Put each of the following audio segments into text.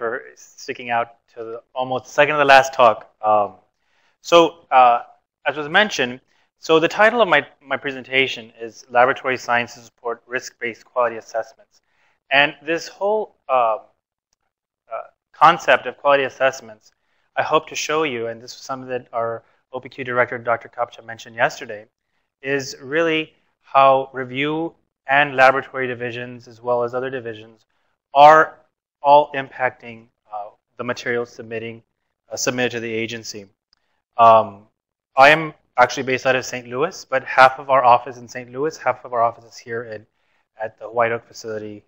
for sticking out to the almost second to the last talk. As was mentioned, so the title of my presentation is Laboratory Science to Support Risk-Based Quality Assessments. And this whole concept of quality assessments, I hope to show you, and this was something that our OPQ director, Dr. Kapcha, mentioned yesterday, is really how review and laboratory divisions, as well as other divisions, are all impacting the materials submitted to the agency. I am actually based out of St. Louis, but half of our office in St. Louis, half of our office is here at the White Oak facility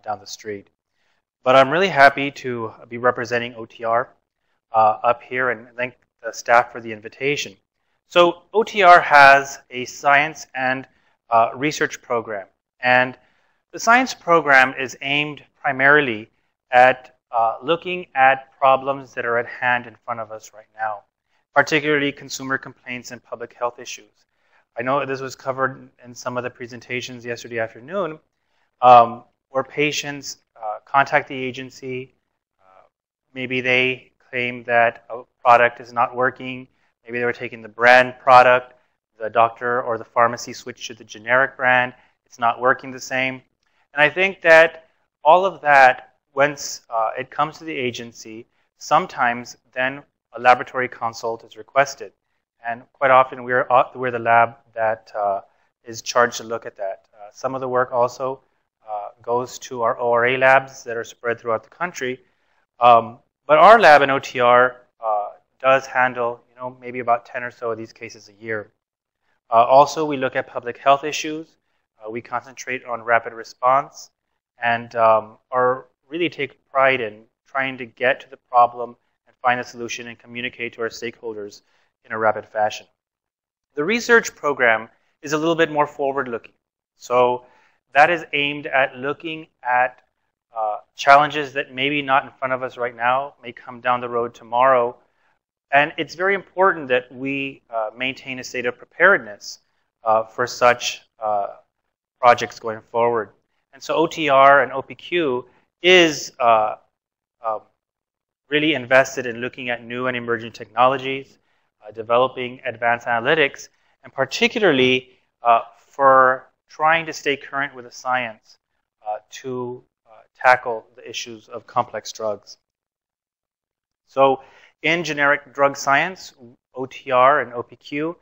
down the street. But I'm really happy to be representing OTR up here, and thank the staff for the invitation. So OTR has a science and research program. And the science program is aimed primarily at looking at problems that are at hand in front of us right now, particularly consumer complaints and public health issues. I know this was covered in some of the presentations yesterday afternoon, where patients contact the agency. Maybe they claim that a product is not working. Maybe they were taking the brand product. The doctor or the pharmacy switched to the generic brand. It's not working the same. And I think that all of that, once it comes to the agency, sometimes then a laboratory consult is requested. And quite often we're the lab that is charged to look at that. Some of the work also goes to our ORA labs that are spread throughout the country. But our lab in OTR does handle, maybe about 10 or so of these cases a year. Also, we look at public health issues. We concentrate on rapid response and really take pride in trying to get to the problem and find a solution and communicate to our stakeholders in a rapid fashion. The research program is a little bit more forward-looking. So that is aimed at looking at challenges that maybe not in front of us right now, may come down the road tomorrow. And it's very important that we maintain a state of preparedness for such projects going forward. And so OTR and OPQ is really invested in looking at new and emerging technologies, developing advanced analytics, and particularly for trying to stay current with the science to tackle the issues of complex drugs. So in generic drug science, OTR and OPQ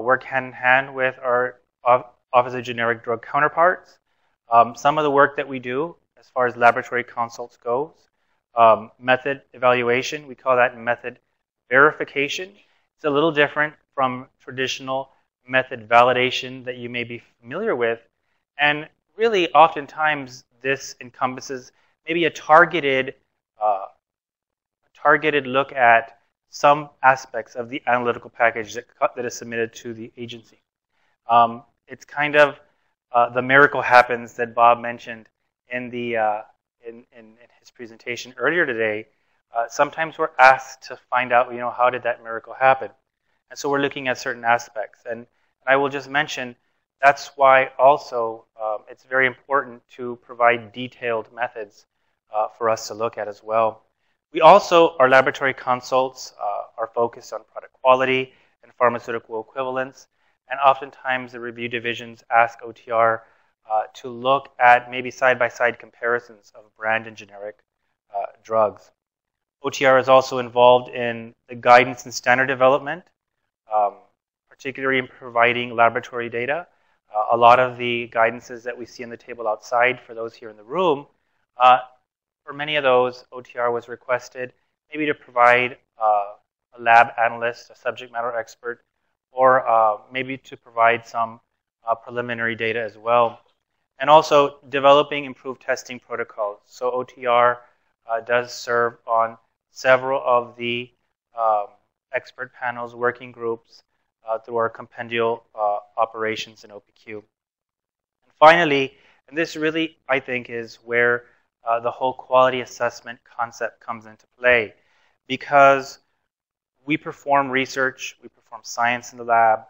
work hand in hand with our Office of Generic Drug counterparts. Some of the work that we do as far as laboratory consults goes, method evaluation, we call that method verification. It's a little different from traditional method validation that you may be familiar with. And really, oftentimes, this encompasses maybe a targeted look at some aspects of the analytical package that is submitted to the agency. It's kind of the miracle happens that Bob mentioned in his presentation earlier today. Sometimes we're asked to find out, how did that miracle happen? And so we're looking at certain aspects. And I will just mention that's why also it's very important to provide detailed methods for us to look at as well. We also, our laboratory consults are focused on product quality and pharmaceutical equivalence. And oftentimes the review divisions ask OTR to look at maybe side-by-side comparisons of brand and generic drugs. OTR is also involved in the guidance and standard development, particularly in providing laboratory data. A lot of the guidances that we see on the table outside for those here in the room, for many of those, OTR was requested maybe to provide a lab analyst, a subject matter expert, or maybe to provide some preliminary data as well. And also developing improved testing protocols. So OTR does serve on several of the expert panels, working groups, through our compendial operations in OPQ. And finally, and this really, I think, is where the whole quality assessment concept comes into play, because we perform research, we perform science in the lab,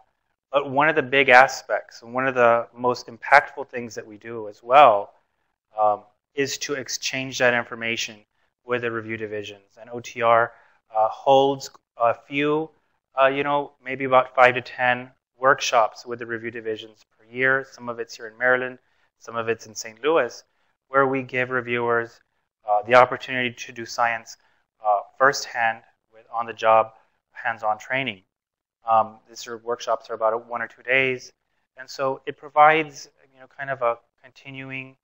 but one of the big aspects and one of the most impactful things that we do as well is to exchange that information with the review divisions. And OTR holds a few, maybe about 5 to 10 workshops with the review divisions per year. Some of it's here in Maryland, some of it's in St. Louis, where we give reviewers the opportunity to do science firsthand with on-the-job, hands-on training. These workshops are about 1 or 2 days, and so it provides kind of a continuing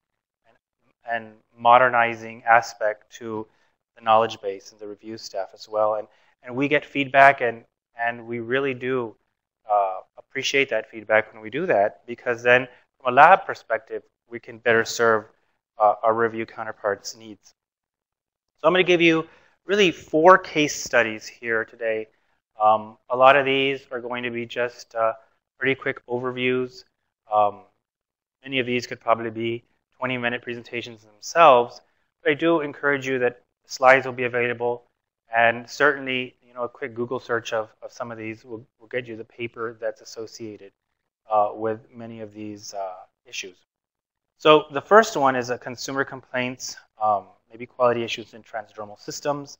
and modernizing aspect to the knowledge base and the review staff as well. And we get feedback, and we really do appreciate that feedback when we do that, because then from a lab perspective, we can better serve our review counterparts' needs. So I'm going to give you really 4 case studies here today. A lot of these are going to be just pretty quick overviews. Many of these could probably be 20-minute presentations themselves, but I do encourage you that slides will be available, and certainly a quick Google search of some of these will get you the paper that's associated with many of these issues. So the first one is a consumer complaints, maybe quality issues in transdermal systems.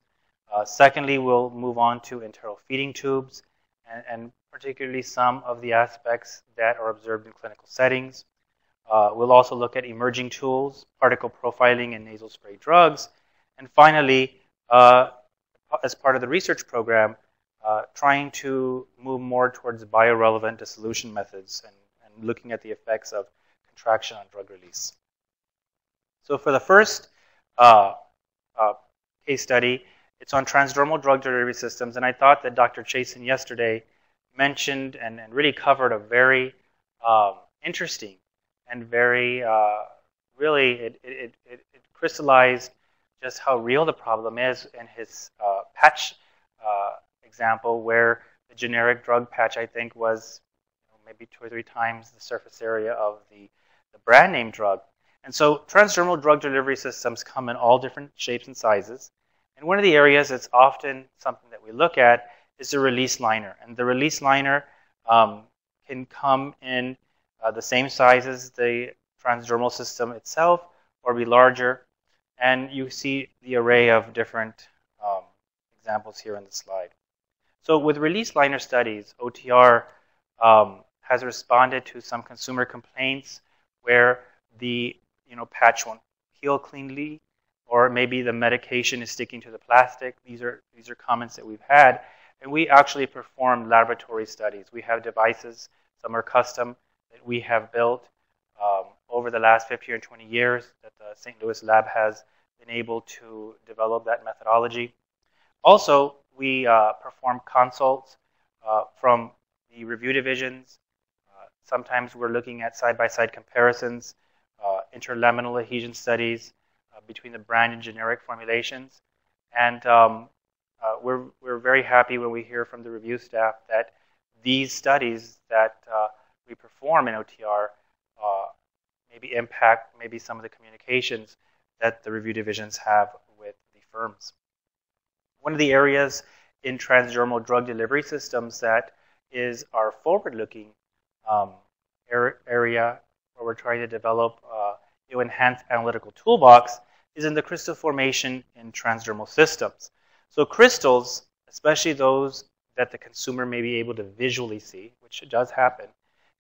Secondly, we'll move on to enteral feeding tubes, and particularly some of the aspects that are observed in clinical settings. We'll also look at emerging tools, particle profiling in nasal spray drugs. And finally, as part of the research program, trying to move more towards biorelevant dissolution methods and looking at the effects of contraction on drug release. So for the first case study, it's on transdermal drug delivery systems. And I thought that Dr. Chasen yesterday mentioned and really covered a very interesting and very, really, it crystallized just how real the problem is in his patch example, where the generic drug patch, I think, was maybe 2 or 3 times the surface area of the brand name drug. And so transdermal drug delivery systems come in all different shapes and sizes. And one of the areas that's often something that we look at is the release liner. And the release liner can come in the same size as the transdermal system itself or be larger. And you see the array of different examples here in the slide. So with release liner studies, OTR has responded to some consumer complaints where the patch won't heal cleanly, or maybe the medication is sticking to the plastic. These are comments that we've had. And we actually perform laboratory studies. We have devices, some are custom, that we have built over the last 15 or 20 years that the St. Louis lab has been able to develop that methodology. Also, we perform consults from the review divisions. Sometimes we're looking at side-by-side comparisons, interlaminal adhesion studies between the brand and generic formulations. And we're very happy when we hear from the review staff that these studies that we perform in OTR maybe impact maybe some of the communications that the review divisions have with the firms. One of the areas in transdermal drug delivery systems that is our forward-looking area where we're trying to develop enhanced analytical toolbox is in the crystal formation in transdermal systems. So crystals, especially those that the consumer may be able to visually see, which does happen,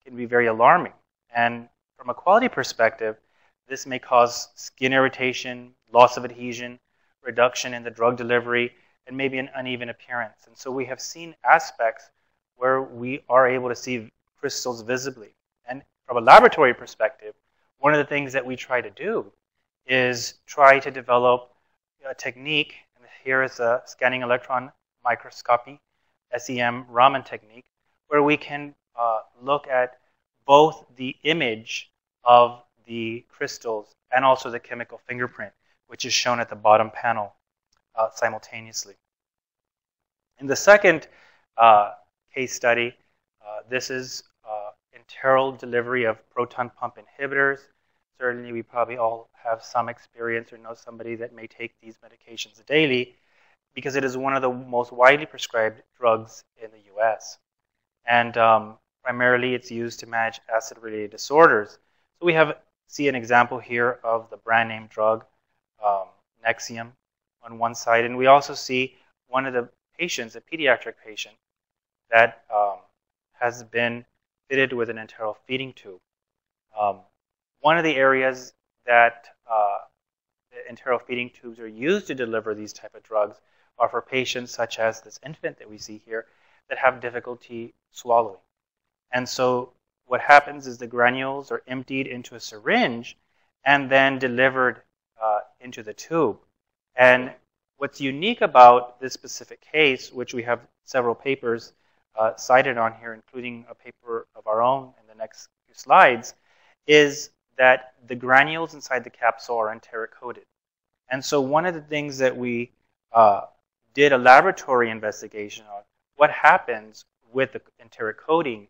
can be very alarming. And from a quality perspective, this may cause skin irritation, loss of adhesion, reduction in the drug delivery, and maybe an uneven appearance. And so we have seen aspects where we are able to see crystals visibly. And from a laboratory perspective, one of the things that we try to do is try to develop a technique, and here is a scanning electron microscopy, SEM Raman technique, where we can look at both the image of the crystals and also the chemical fingerprint, which is shown at the bottom panel simultaneously. In the second case study, this is enteral delivery of proton pump inhibitors. Certainly, we probably all have some experience or know somebody that may take these medications daily because it is one of the most widely prescribed drugs in the US. And primarily, it's used to manage acid-related disorders. So we see an example here of the brand name drug, Nexium, on one side. And we also see one of the patients, a pediatric patient, that has been fitted with an enteral feeding tube. One of the areas that the enteral feeding tubes are used to deliver these type of drugs are for patients such as this infant that we see here that have difficulty swallowing. And so what happens is the granules are emptied into a syringe and then delivered into the tube. And what's unique about this specific case, which we have several papers cited on here, including a paper of our own in the next few slides, is that the granules inside the capsule are enteric-coated. And so one of the things that we did a laboratory investigation on, what happens with the enteric coating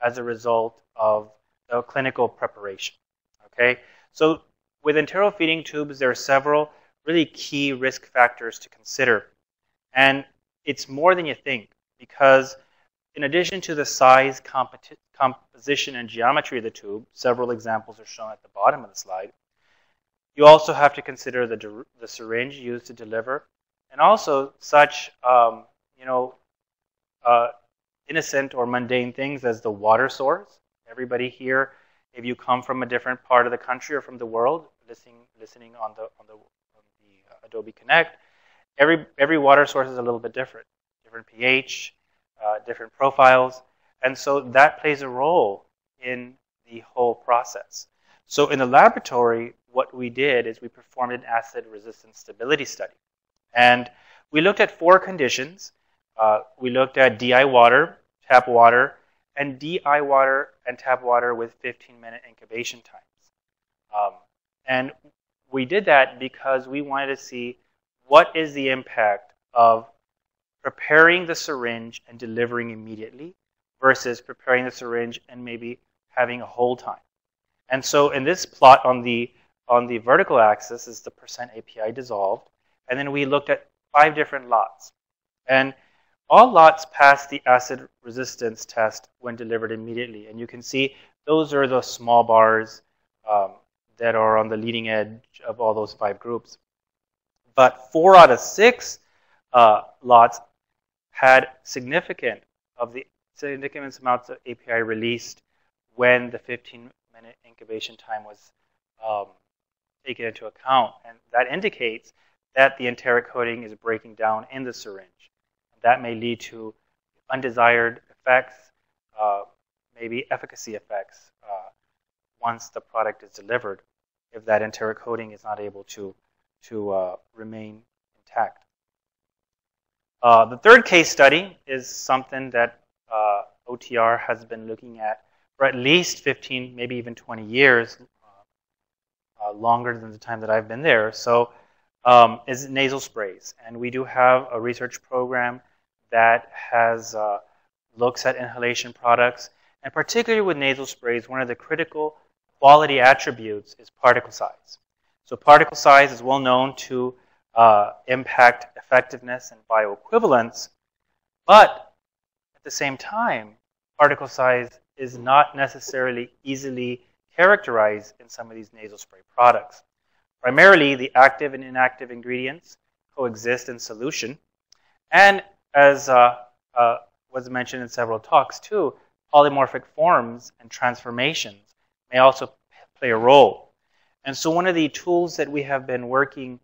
as a result of the clinical preparation. Okay, so with enteral feeding tubes, there are several really key risk factors to consider. And it's more than you think, because in addition to the size, composition, and geometry of the tube, several examples are shown at the bottom of the slide, you also have to consider the syringe used to deliver, and also such innocent or mundane things as the water source. Everybody here, if you come from a different part of the country or from the world, listening on the Adobe Connect, every water source is a little bit different pH, different profiles, and so that plays a role in the whole process. So in the laboratory, what we did is we performed an acid resistance stability study. And we looked at 4 conditions. We looked at DI water, tap water, and DI water and tap water with 15-minute incubation times. And we did that because we wanted to see what is the impact of preparing the syringe and delivering immediately versus preparing the syringe and maybe having a hold time. And so in this plot on the vertical axis is the percent API dissolved. And then we looked at 5 different lots. And all lots passed the acid resistance test when delivered immediately. And you can see those are the small bars that are on the leading edge of all those 5 groups. But 4 out of 6 lots had significant amounts of API released when the 15-minute incubation time was taken into account. And that indicates that the enteric coating is breaking down in the syringe. That may lead to undesired effects, maybe efficacy effects once the product is delivered, if that enteric coating is not able to remain intact. The third case study is something that OTR has been looking at for at least 15, maybe even 20 years, longer than the time that I've been there. So is nasal sprays. And we do have a research program that has looks at inhalation products. And particularly with nasal sprays, one of the critical quality attributes is particle size. So particle size is well known to impact effectiveness and bioequivalence, but at the same time, particle size is not necessarily easily characterized in some of these nasal spray products. Primarily, the active and inactive ingredients coexist in solution, and as was mentioned in several talks too, polymorphic forms and transformations may also play a role. And so one of the tools that we have been working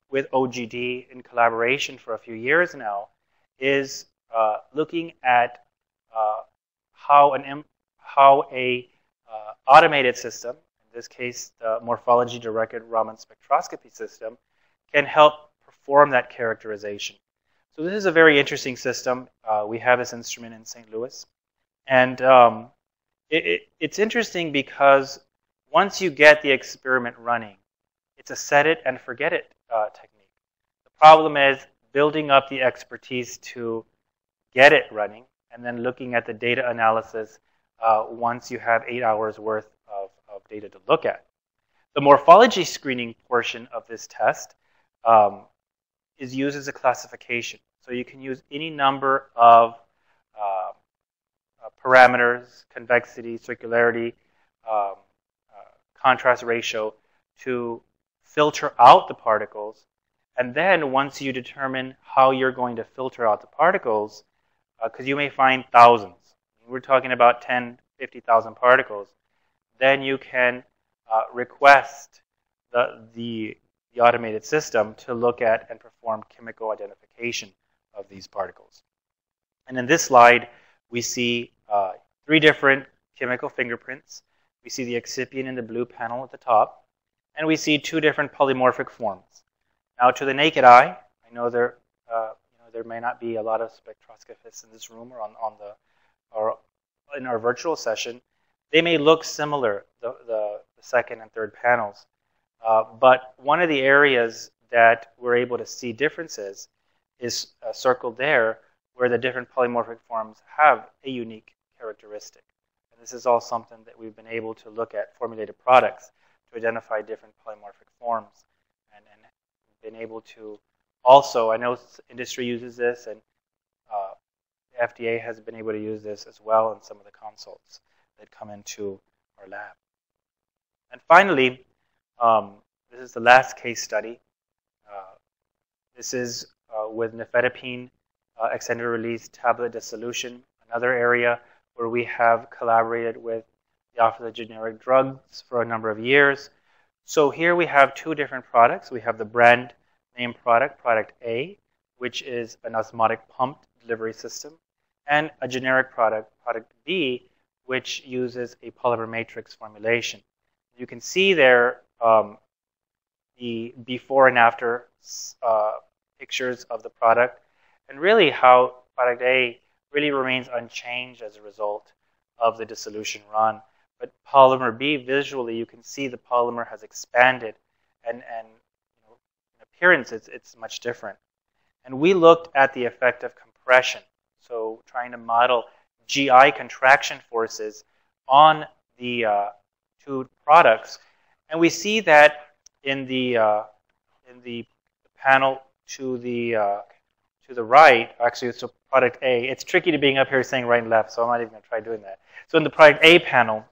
with OGD in collaboration for a few years now is looking at how a automated system, in this case the morphology-directed Raman spectroscopy system, can help perform that characterization. So this is a very interesting system. We have this instrument in St. Louis. And it's interesting because once you get the experiment running, it's a set it and forget it technique. The problem is building up the expertise to get it running and then looking at the data analysis once you have 8 hours worth of data to look at. The morphology screening portion of this test is used as a classification. So you can use any number of parameters, convexity, circularity, contrast ratio, to filter out the particles And then once you determine how you're going to filter out the particles, because you may find thousands. We're talking about 10, 50,000 particles. Then you can request the automated system to look at and perform chemical identification of these particles. And in this slide, we see 3 different chemical fingerprints. We see the excipient in the blue panel at the top, and we see 2 different polymorphic forms. Now, to the naked eye, I know there may not be a lot of spectroscopists in this room or in our virtual session. They may look similar, the second and third panels. But one of the areas that we're able to see differences is circled there, where the different polymorphic forms have a unique characteristic. And this is all something that we've been able to look at formulated products to identify different polymorphic forms, and been able to also, I know industry uses this, and the FDA has been able to use this as well in some of the consults that come into our lab. And finally, this is the last case study. This is with nifedipine extended release tablet dissolution, another area where we have collaborated with the Office of Generic Drugs for a number of years. So here we have 2 different products. We have the brand name product, product A, which is an osmotic pumped delivery system, and a generic product, product B, which uses a polymer matrix formulation. You can see there the before and after pictures of the product, and really how product A really remains unchanged as a result of the dissolution run. But polymer B, visually, you can see the polymer has expanded, and in appearance, it's much different. And we looked at the effect of compression, so trying to model GI contraction forces on the 2 products, and we see that in the panel to the right, actually, so product A. It's tricky to being up here saying right and left, so I'm not even going to try doing that. So in the product A panel,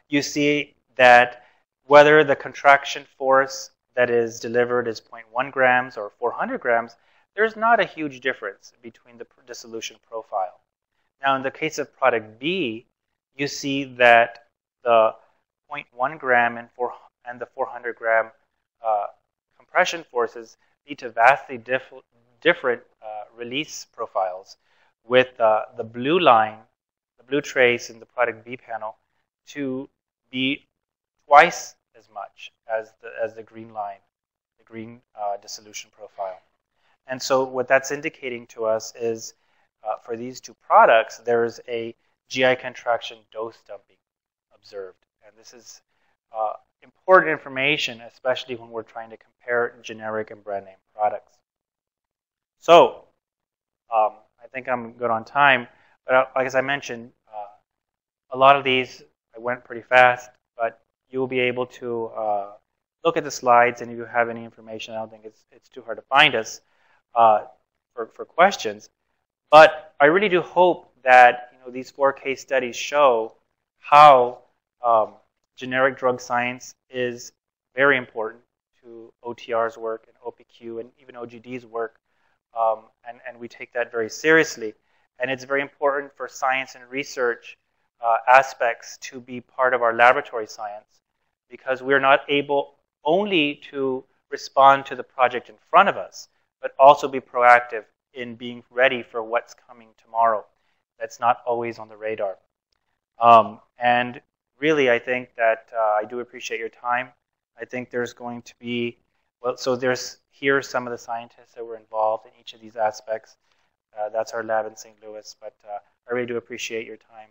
you see that whether the contraction force that is delivered is 0.1 grams or 400 grams, there's not a huge difference between the dissolution profile. Now, in the case of product B, you see that the 0.1 gram and the 400 gram compression forces lead to vastly different release profiles, with the blue line, the blue trace in the product B panel, to be twice as much as the green line, the green dissolution profile. And so what that's indicating to us is for these 2 products, there's a GI contraction dose dumping observed. And this is important information, especially when we're trying to compare generic and brand name products. So I think I'm good on time. But like as I mentioned, a lot of these, I went pretty fast, but you'll be able to look at the slides, and if you have any information, I don't think it's too hard to find us for questions. But I really do hope that these 4 case studies show how generic drug science is very important to OTR's work and OPQ and even OGD's work, and we take that very seriously. And it's very important for science and research aspects to be part of our laboratory science, because we're not able only to respond to the project in front of us, but also be proactive in being ready for what's coming tomorrow. That's not always on the radar. And really, I think that I do appreciate your time. I think there's going to be, here's some of the scientists that were involved in each of these aspects. That's our lab in St. Louis, but I really do appreciate your time.